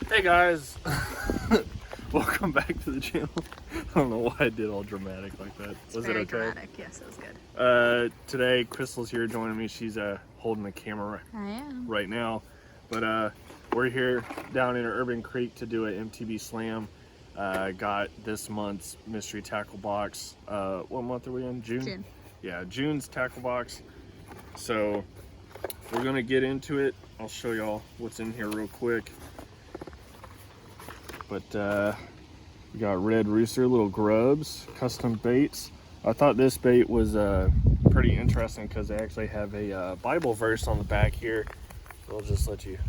Hey guys, welcome back to the channel. I don't know why I did all dramatic like that. Was it okay? Dramatic. Yes, it was good. Today Crystal's here joining me. She's holding the camera right now. But we're here down in Urban Creek to do an MTB Slam. Got this month's mystery tackle box. What month are we in? June? Yeah, June's tackle box. So we're gonna get into it. I'll show y'all what's in here real quick. But we got red rooster, little grubs, custom baits. I thought this bait was pretty interesting because they actually have a Bible verse on the back here. So I'll just let you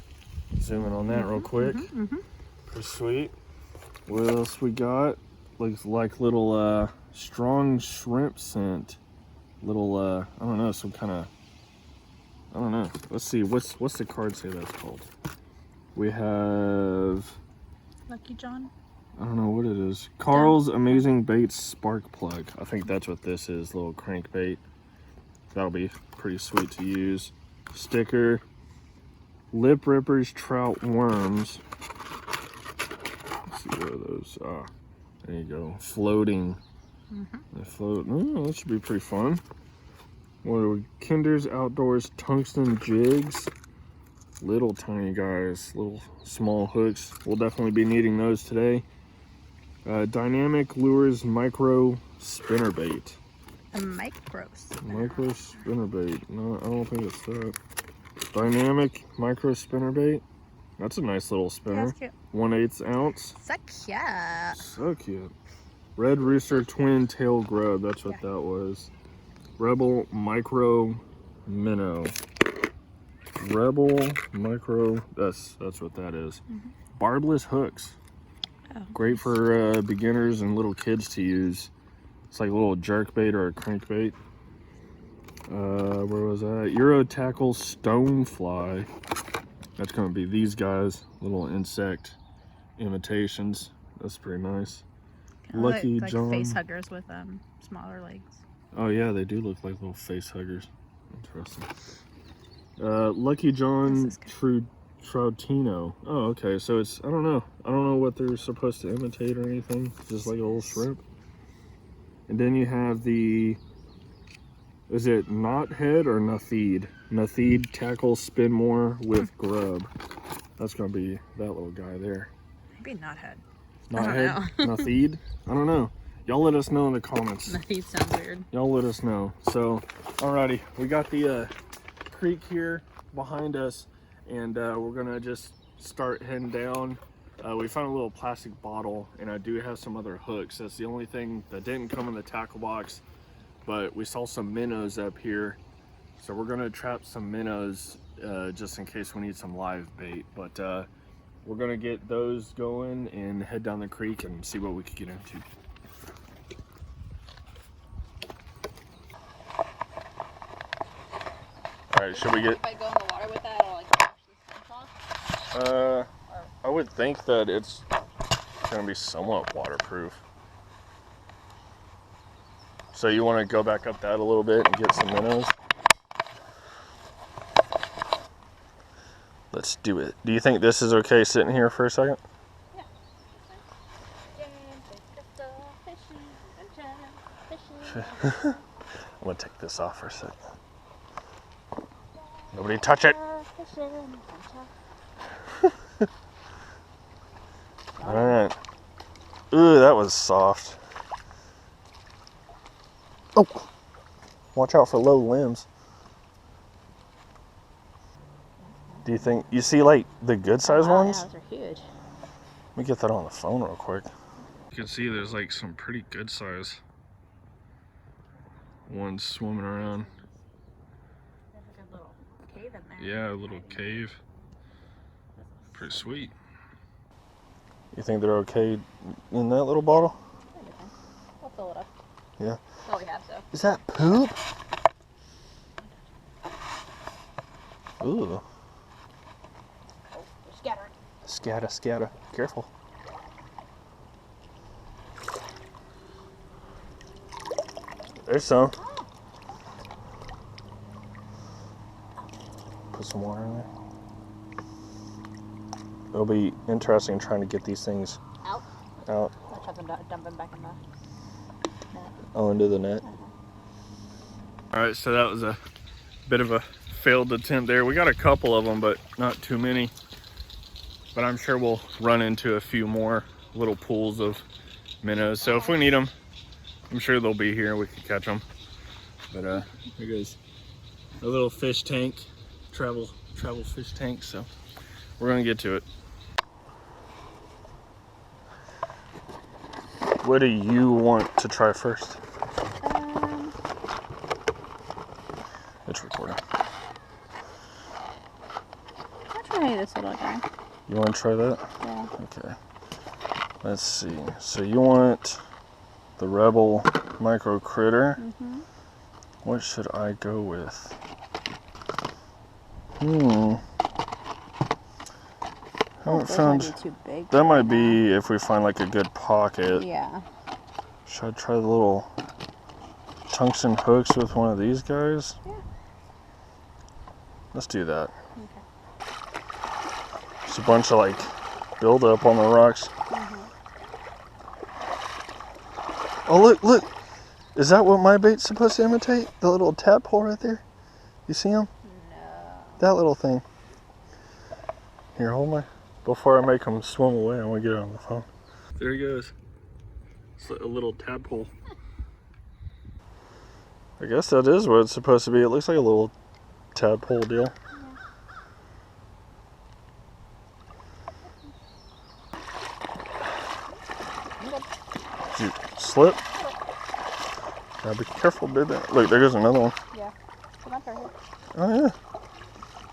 zoom in on that real quick. Pretty sweet. What else we got? Looks like little strong shrimp scent. Little I don't know, some kind of, I don't know. Let's see, what's the card say that's called? We have Lucky John. I don't know what it is. Carl's Amazing Baits Spark Plug. I think that's what this is, little crankbait. That'll be pretty sweet to use. Sticker. Lip Rippers Trout Worms. Let's see where those are. There you go. Floating. They float. Oh, that should be pretty fun. What are we? Kinder's Outdoors Tungsten Jigs. Little tiny guys, little small hooks. We'll definitely be needing those today. Dynamic Lures Micro Spinnerbait. A micro spinnerbait. Micro spinnerbait. No, I don't think it's that. Dynamic micro spinnerbait. That's a nice little spinner. That's cute. 1/8 ounce. So cute. So cute. Red Rooster Twin Tail Grub. That's what that was. Rebel Micro Minnow. Rebel Micro, that's what that is. Barbless hooks. Oh, great for beginners and little kids to use. It's like a little jerk bait or a crankbait. Where was that? Euro Tackle Stonefly. That's going to be these guys, little insect imitations. That's pretty nice. Lucky John. Like face huggers with smaller legs. Oh yeah, they do look like little face huggers. Interesting. Lucky John Troutino. Oh, okay. So it's, I don't know what they're supposed to imitate or anything. Just like a little shrimp. And then you have the, is it knothead or nathid? Nathid Tackle Spin More with Grub. That's gonna be that little guy there. Maybe knothead. Knothead? Nathid? I don't know. Y'all let us know in the comments. Nathid sounds weird. Y'all let us know. So, alrighty, we got the creek here behind us, and we're gonna just start heading down. We found a little plastic bottle, and I do have some other hooks. That's the only thing that didn't come in the tackle box, but we saw some minnows up here, so we're gonna trap some minnows just in case we need some live bait. But we're gonna get those going and head down the creek and see what we can get into. Alright, should we get... If I go in the water with that, I'll like wash the stench off? I would think that it's going to be somewhat waterproof. So you want to go back up that a little bit and get some minnows? Let's do it. Do you think this is okay sitting here for a second? Yeah. I'm going to take this off for a second. Nobody touch it. Alright. Ooh, that was soft. Oh! Watch out for low limbs. Do you think, you see like the good size ones? Yeah, those are huge. Let me get that on the phone real quick. You can see there's like some pretty good size ones swimming around. There's like a little cave in there. Yeah, a little cave. Pretty sweet. You think they're okay in that little bottle? We'll fill it up. Yeah. That's all we have, so. Is that poop? Ooh. Oh, they're scattering. Scatter. Careful. There's some. Put some water in there. it'll be interesting trying to get these things Out? out. Let's have them dump them back in the net. Oh, into the net. All right, so that was a bit of a failed attempt there. We got a couple of them, but not too many. But I'm sure we'll run into a few more little pools of minnows. So if we need them, I'm sure they'll be here. We can catch them. But here goes a little fish tank, travel fish tank. So we're gonna get to it. What do you want to try first? It's recording. I'll try this little guy. You want to try that? Yeah. Okay. Let's see. So you want the Rebel Micro Critter. Mm-hmm. What should I go with? I haven't found. Might be too big. That might be if we find like a good pocket. Yeah. Should I try the little tungsten hooks with one of these guys? Yeah. Let's do that. Okay. Just a bunch of like build up on the rocks. Oh, look. Is that what my bait's supposed to imitate? The little tadpole right there? You see him? No. That little thing. Here, hold my... Before I make him swim away, I want to get it on the phone. There he goes. It's a little tadpole. I guess that is what it's supposed to be. It looks like a little tadpole deal. Did you slip? Gotta be careful, baby. Look, there goes another one. Yeah. Come on, right here. Oh, yeah.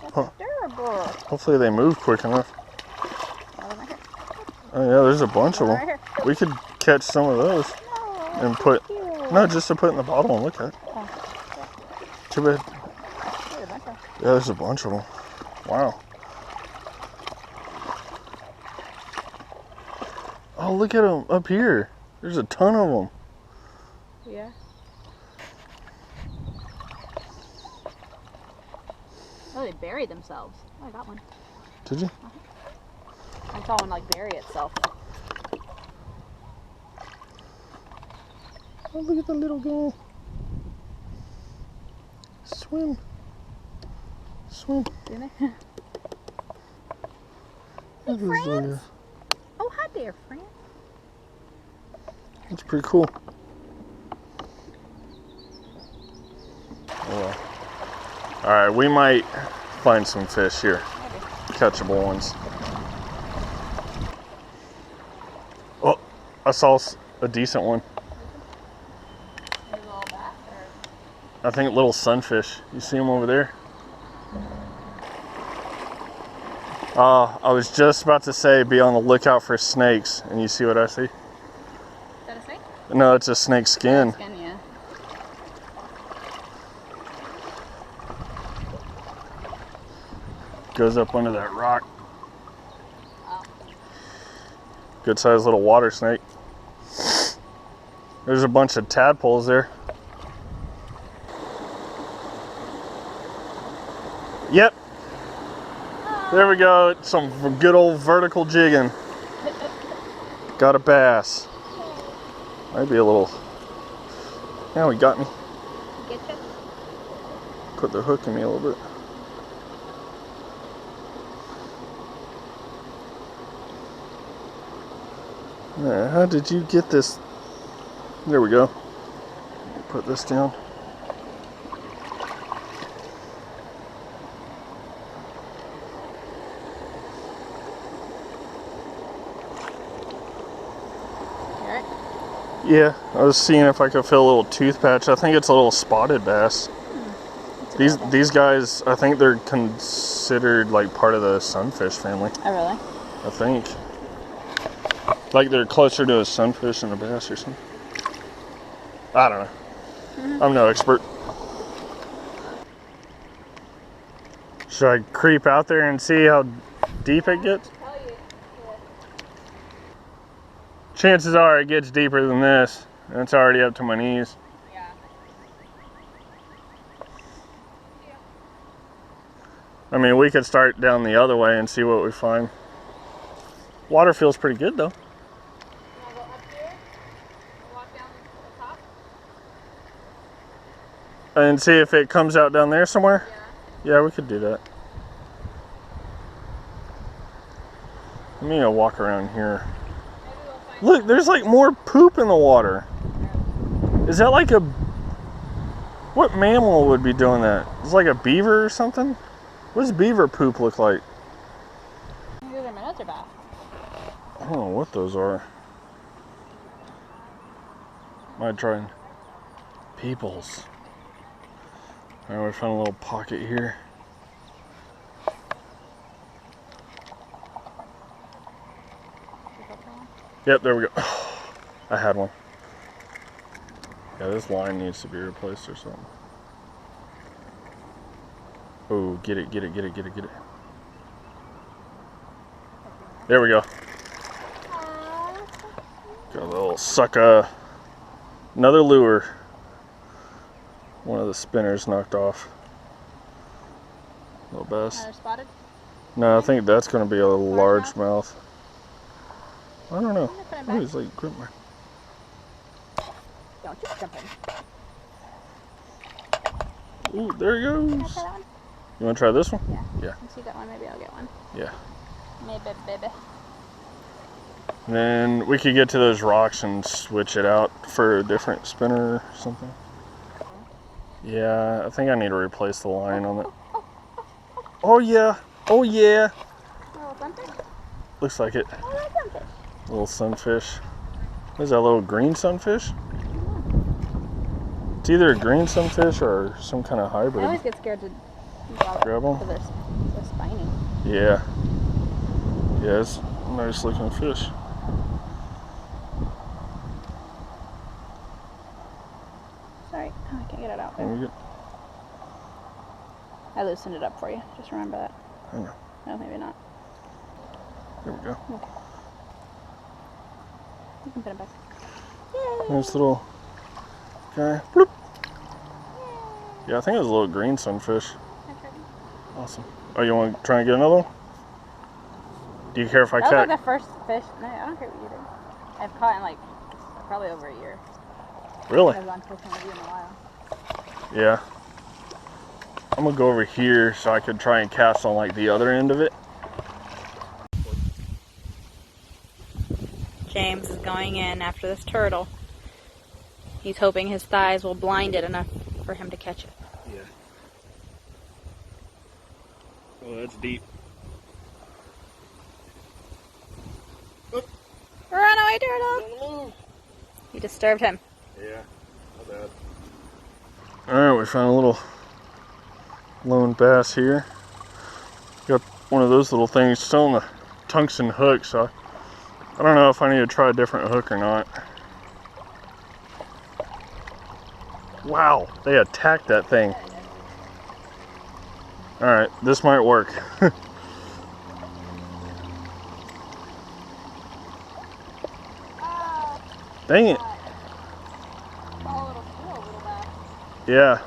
That's adorable. Hopefully they move quick enough. Right here. Oh, yeah, there's a bunch of Right them. here. We could catch some of those No, and put... cute. No, just to put in the bottle and look at. Oh, Too bad. there's a bunch of- Yeah, there's a bunch of them. Wow. Oh, look at them up here. There's a ton of them. Yeah. Oh, they buried themselves. Oh, I got one. Did you? I saw one like bury itself. Oh, look at the little guy. Swim. Swim. Didn't they? Look at this little guy. Oh, hi there, friend. That's pretty cool. Oh, well. Alright, we might find some fish here. Maybe. Catchable ones. Oh, I saw a decent one. Maybe a little bass or... I think little sunfish. You see them over there? I was just about to say be on the lookout for snakes, and you see what I see? Is that a snake? No, it's a snake skin. Skin, yeah. Goes up under that rock. Oh. Good sized little water snake. There's a bunch of tadpoles there. Yep. There we go. Some good old vertical jigging. Got a bass. Might be a little... Yeah, he got me. Get you? Put the hook in me a little bit. How did you get this? There we go. Put this down. Yeah, I was seeing if I could feel a little tooth patch. I think it's a little spotted bass. These guys, I think they're considered like part of the sunfish family. Oh, really? I think. Like they're closer to a sunfish than a bass or something. I don't know. I'm no expert. Should I creep out there and see how deep it gets? Chances are it gets deeper than this, and it's already up to my knees. Yeah. I mean, we could start down the other way and see what we find. Water feels pretty good though. You want to go up here and walk down the top? And see if it comes out down there somewhere? Yeah. Yeah, we could do that. Let me walk around here. Maybe we'll find Look, there's like more poop in the water. Is that like a... What mammal would be doing that? It's like a beaver or something? What does beaver poop look like? Maybe those are minotaur bass. I don't know what those are. Might try and... Peoples. Alright, we found a little pocket here. Yep, there we go. I had one. Yeah, this line needs to be replaced or something. Oh, get it, get it, get it, get it, get it. There we go. Got a little sucker. Another lure. One of the spinners knocked off. Little bass. Another spotted? No, I think that's going to be a largemouth. I don't know. Put him Oh, back. he's like grip my... Don't you jump in. Ooh, there he Can I goes. try that one? You want to try this one? Yeah. Yeah. Since you got one, maybe I'll get one. Yeah. Maybe, baby. And then we could get to those rocks and switch it out for a different spinner or something. Yeah, I think I need to replace the line on it. Oh yeah, oh yeah. A little sunfish? Looks like it. Oh, that's sunfish. Little sunfish. What is that, little green sunfish? It's either a green sunfish or some kind of I always hybrid. get scared to Grab 'em? because they're so spiny. Yeah. Yeah, it's a nice looking fish. Sorry, oh, I can't get it out. There we go. I loosened it up for you. Just remember that. I know. No, maybe not. There we go. Okay. You can put it back. Nice little guy. Bloop. Yeah, I think it was a little green sunfish. Okay. Awesome. Oh, you want to try and get another one? Do you care if I That was catch? like the first fish. No, I don't care what you do. I've caught in like probably over a year. Really? I've gone fishing with you in a while. Yeah. I'm gonna go over here so I could try and cast on like the other end of it. James is going in after this turtle. He's hoping his thighs will blind it enough for him to catch it. Yeah. Oh, that's deep. Run away, turtle! You disturbed him. Yeah, not bad. Alright, we found a little lone bass here. Got one of those little things still on the tungsten hook, so I don't know if I need to try a different hook or not. Wow, they attacked that thing. Alright, this might work. Dang it. Yeah.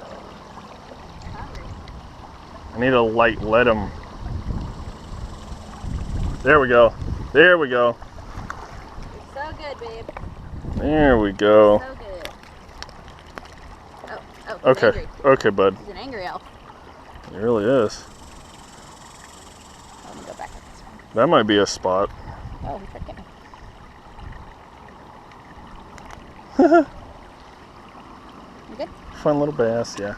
I need to like let him. There we go. There we go. You're so good, babe. There we go. So good. Oh, he's Okay. angry. Okay, bud. He's an angry elf. It really is. Let me go back at this one. That might be a spot. Oh, he tricked me. You good? Fun little bass, yeah.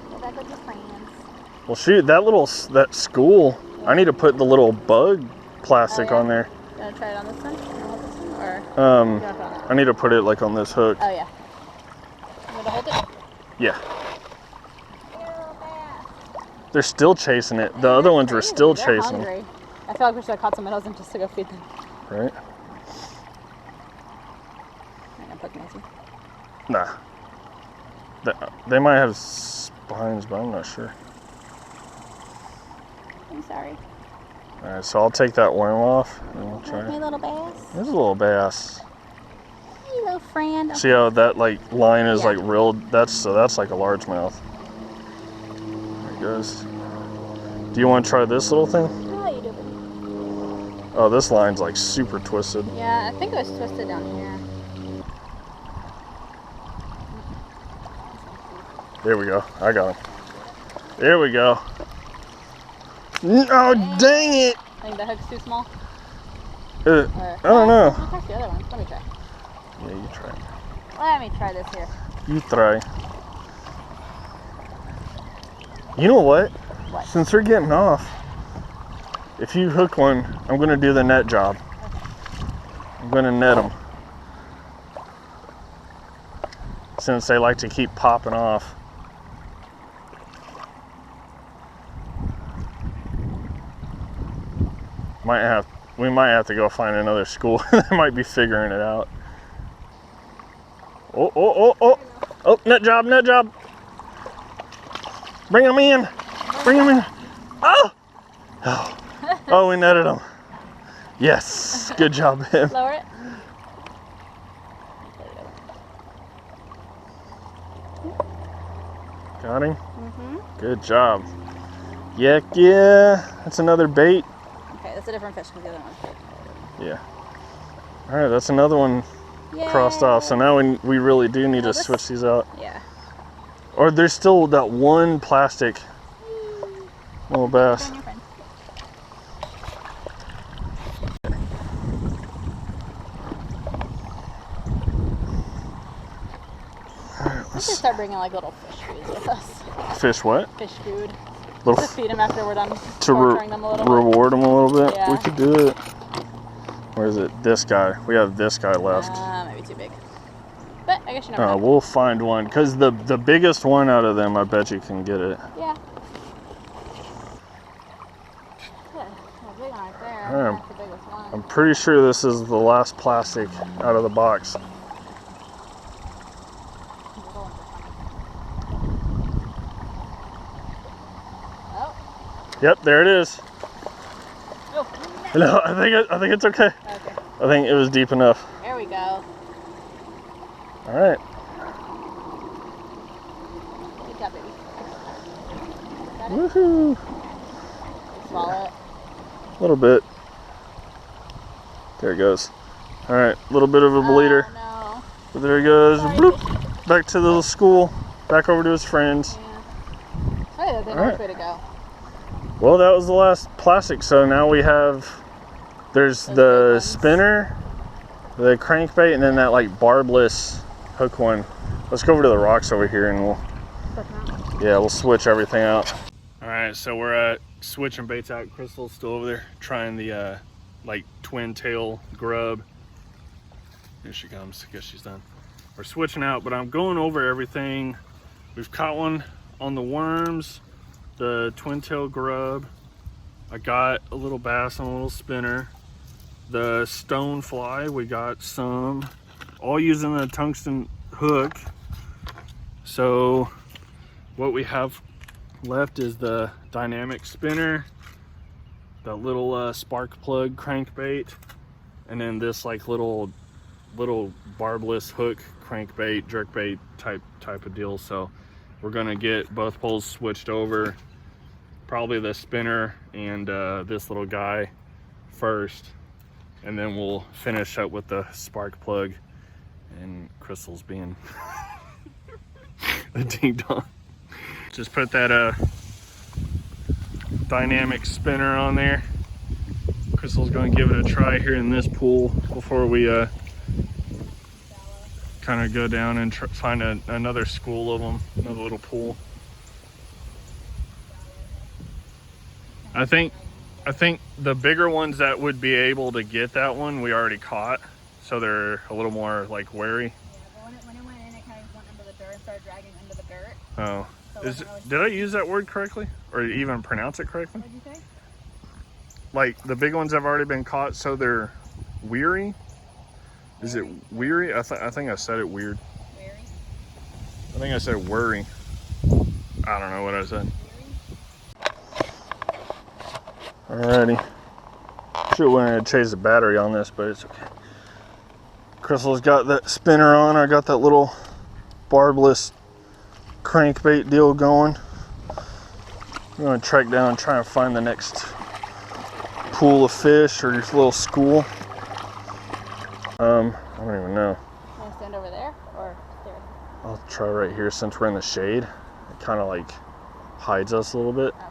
Go back with your friends. Well, shoot, that school. I need to put the little bug plastic Oh, yeah? on there. You want to try it on this one? You want this one? Or you Um, want to put it on that? I need to put it like on this hook. Oh, yeah. You want to hold it? Yeah. They're still chasing it. The other ones were still They're chasing it. hungry. I feel like we should have caught some minnows and just to go feed them. Right? I'm gonna poke Macy. Nah. They might have spines, but I'm not sure. I'm sorry. Alright, so I'll take that worm off and we'll try My it. little bass. There's a little bass. Hey, little friend. See how that like line is Yeah. like real? That's like a largemouth. There it goes. Do you want to try this little thing? How you doing? Oh, this line's like super twisted. Yeah, I think it was twisted down here. There we go. I got him. There we go. No, dang it! I think the hook's too small. I don't know. I'll test the other one. Let me try. Yeah, you try. Let me try this here. You try. You know what? What? Since they're getting off, if you hook one, I'm going to do the net job. Okay. I'm going to net them. Since they like to keep popping off. We might have to go find another school. They might be figuring it out. Oh, net job, net job. Bring them in. Bring them in. Oh! Oh, we netted them. Yes, good job, babe. Lower it. Got him? Mm-hmm. Good job. Yeah, that's another bait. Okay, that's a different fish because the other one's big. Yeah. All right, that's another one crossed off. So now we really do need to switch these out. Yeah. Or there's still that one plastic little bass. We should start bringing like little fish foods with us. Fish what? Fish food. Little to feed them after we're done to them a little reward them a little bit. Yeah. We could do it. Where is it? This guy. We have this guy left. Maybe too big. But I guess you never know. We'll find one. Because the biggest one out of them, I bet you can get it. Yeah. Big one right there. That's the biggest one. I'm pretty sure this is the last plastic out of the box. Yep, there it is. Oh, no, I think it's okay. Okay. I think it was deep enough. There we go. All right. Good job, baby. Got it? Woohoo! Swallow it. A little bit. There it goes. All right, a little bit of a bleeder. Oh, no. But there he goes. Sorry, Bloop. Back to the school. Back over to his friends. Yeah. Sorry, that's the nice way to go. Well, that was the last plastic. So now we have, there's the spinner, the crankbait, and then that like barbless hook one. Let's go over to the rocks over here and we'll switch everything out. All right, so we're switching baits out. Crystal's still over there trying the like twin tail grub. Here she comes. I guess she's done. We're switching out, but I'm going over everything. We've caught one on the worms, the twin tail grub. I got a little bass on a little spinner. The stone fly, we got some, all using the tungsten hook. So what we have left is the dynamic spinner, the little spark plug crankbait, and then this like little barbless hook crankbait, jerkbait type of deal. So we're gonna get both poles switched over, probably the spinner and this little guy first, and then we'll finish up with the spark plug and Crystal's being a ding dong. Just put that dynamic spinner on there. Crystal's gonna give it a try here in this pool before we kind of go down and find another school of them, another little pool. I think the bigger ones that would be able to get that one, we already caught, so they're a little more like wary. Yeah, but when it went in, it kind of went under the dirt and started dragging under the dirt. Oh, So did I use that word correctly, or even pronounce it correctly? What did you say? Like the big ones have already been caught, so they're weary. Is it weary? I think I said it weird. Wary? I think I said worry. I don't know what I said. Alrighty. Should have went ahead and changed the battery on this, but it's okay. Crystal's got that spinner on. I got that little barbless crankbait deal going. I'm going to track down and try and find the next pool of fish or your little school. I don't even know. You want to stand over there or there? I'll try right here since we're in the shade. It kind of like hides us a little bit. Okay.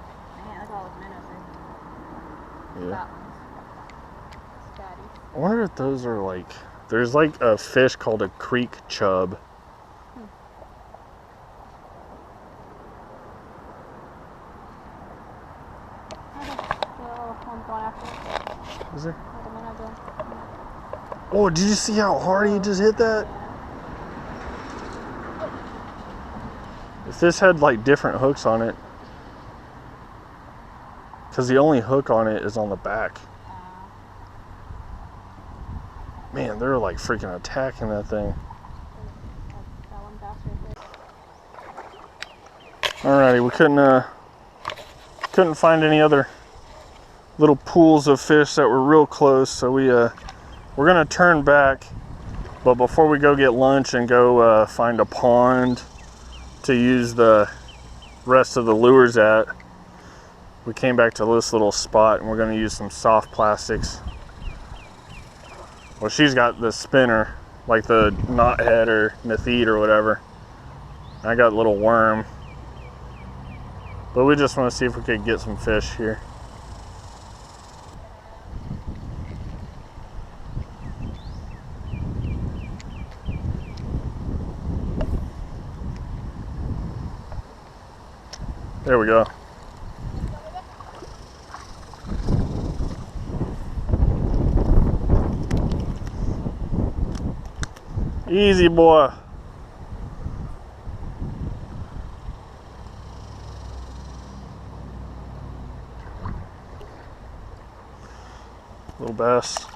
Man, look at all those minnows there. Yeah. Fatties. I wonder if those are like, there's like a fish called a creek chub. Is there? Oh, did you see how hard he just hit that? If this had like different hooks on it, because the only hook on it is on the back. Man, they're like freaking attacking that thing. Alrighty, we couldn't find any other little pools of fish that were real close, so we're gonna turn back. But before we go get lunch and go find a pond to use the rest of the lures at, we came back to this little spot and we're gonna use some soft plastics. Well, she's got the spinner, like the knothead or nathete or whatever. I got a little worm. But we just want to see if we could get some fish here. There we go. Easy, boy. Little bass.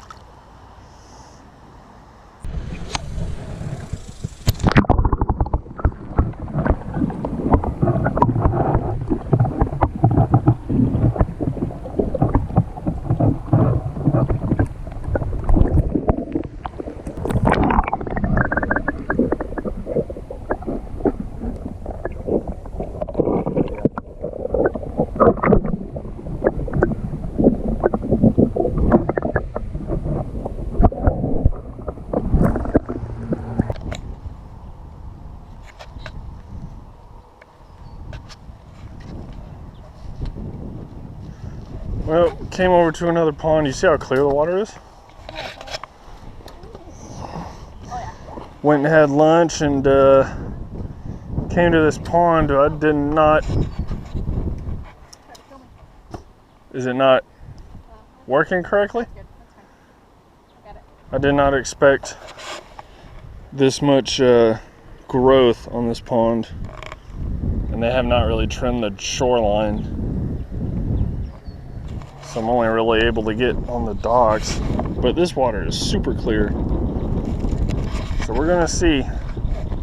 Well, came over to another pond. You see how clear the water is? Went and had lunch and came to this pond. I did not. Is it not working correctly? I did not expect this much growth on this pond, and they have not really trimmed the shoreline. So I'm only really able to get on the docks, but this water is super clear. So we're gonna see.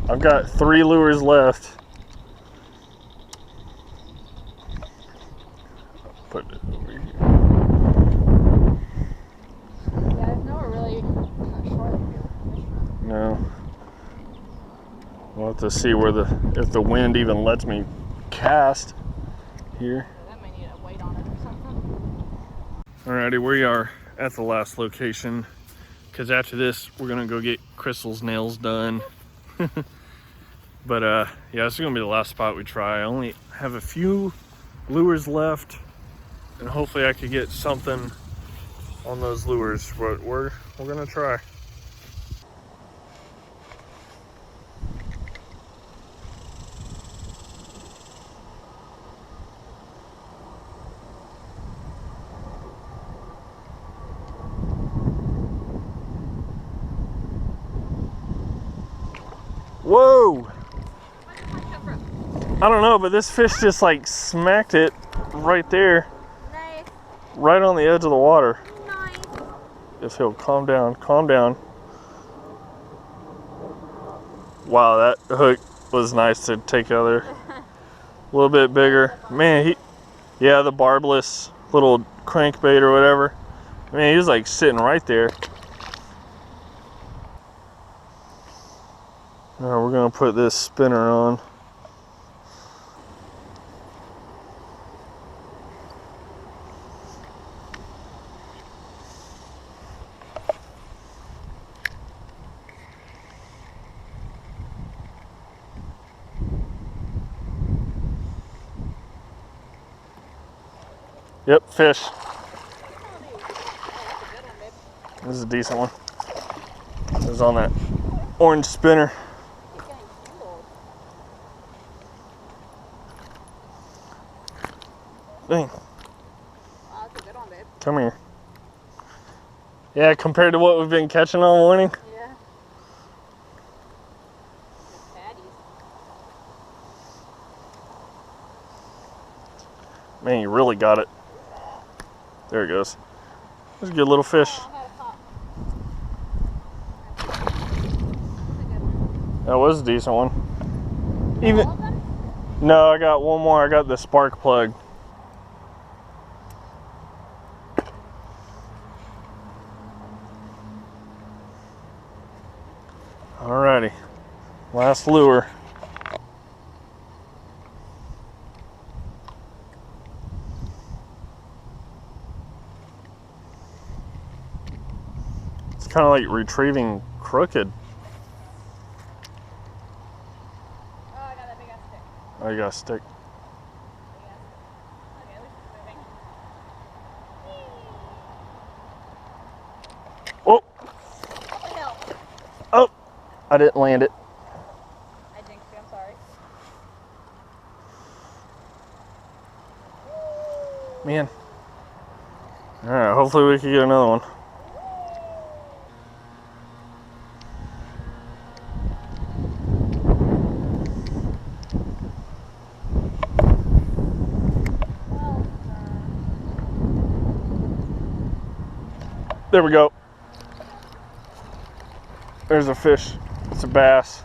I've got 3 lures left. Put it over here. Yeah, there's nowhere really in the shore that you can No. We'll have to see where if the wind even lets me cast here. That might need a weight on it or something. Alrighty, we are at the last location because after this we're gonna go get Crystal's nails done. But yeah, this is gonna be the last spot we try. I only have a few lures left, and hopefully I could get something on those lures. But we're gonna try. Whoa! I don't know, but this fish just like smacked it right there. Nice. Right on the edge of the water. Nice. If he'll calm down, calm down. Wow, that hook was nice to take out there. A little bit bigger. Man, yeah, the barbless little crankbait or whatever. Man, he was like sitting right there. Now we're gonna put this spinner on. Yep, fish. This is a decent one. It was on that orange spinner. Dang. Wow, that's a good one, babe. Come here. Yeah, compared to what we've been catching all morning. Yeah. Patties. Man, you really got it. There it goes. That's a good little fish. Oh, I had a pop. That was a decent one. Even All of them? no, I got one more. I got the spark plug. Alrighty, last lure. It's kind of like retrieving crooked. Oh, I got that big ass stick. Oh, you got a stick. Okay, at least it's moving. Oh, What the hell? oh! I didn't land it. I jinxed you, I'm sorry. Man. Alright, hopefully we can get another one. There we go. There's a fish. It's a bass.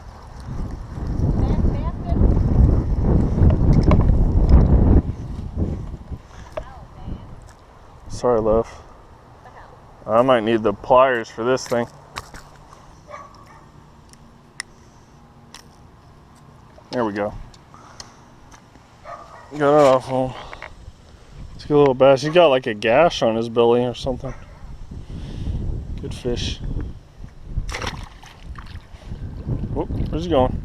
Sorry, love. I might need the pliers for this thing. There we go. Got it off home. It's a good little bass. He's got like a gash on his belly or something. Good fish. Whoop, where's he going?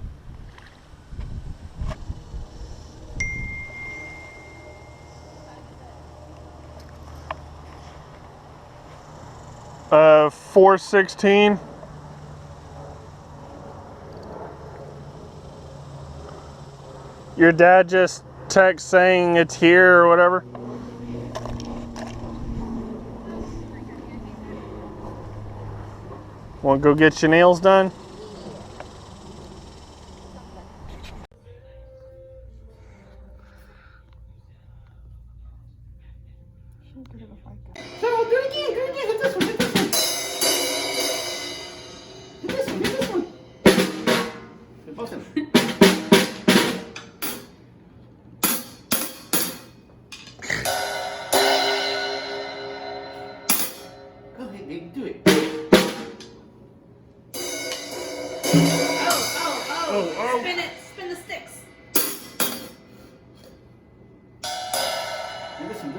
Uh, 416. Your dad just text saying it's here or whatever? Want to go get your nails done? So do it again, hit this one, hit this one. Hit this one, hit this one. Hit both of them. Go ahead, baby, do it. Oh. Spin it, spin the sticks. And this one.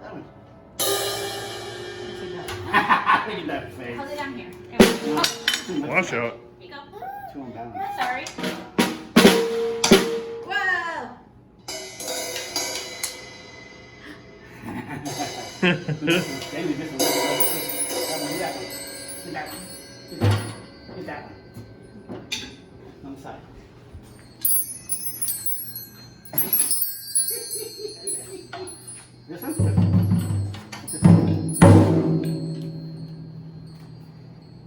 That one. Look at that face. How's it down here? Too much. Watch out. Here you go. Too unbalanced. Sorry. Whoa! Maybe this one. That one, that one. Get that one. Get that one. On the side. This one?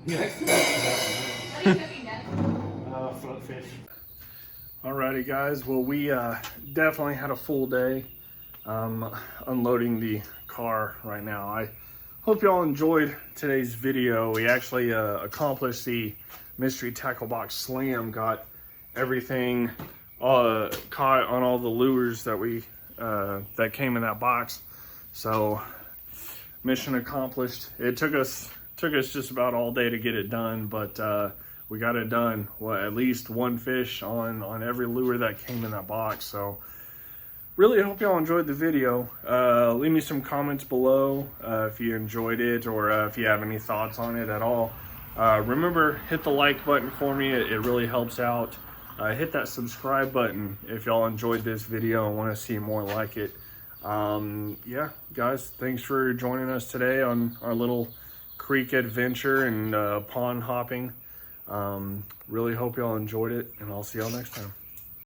You like What are you cooking, Dad? float fish. Alrighty guys, well we definitely had a full day unloading the car right now. I hope y'all enjoyed today's video. We actually accomplished the mystery tackle box slam, got everything caught on all the lures that we that came in that box. So mission accomplished. It took us just about all day to get it done, but we got it done. Well, at least one fish on every lure that came in that box. So really hope y'all enjoyed the video. Leave me some comments below if you enjoyed it or if you have any thoughts on it at all. Remember, hit the like button for me. It really helps out. Hit that subscribe button if y'all enjoyed this video and want to see more like it. Yeah, guys, thanks for joining us today on our little creek adventure and pond hopping. Really hope y'all enjoyed it, and I'll see y'all next time.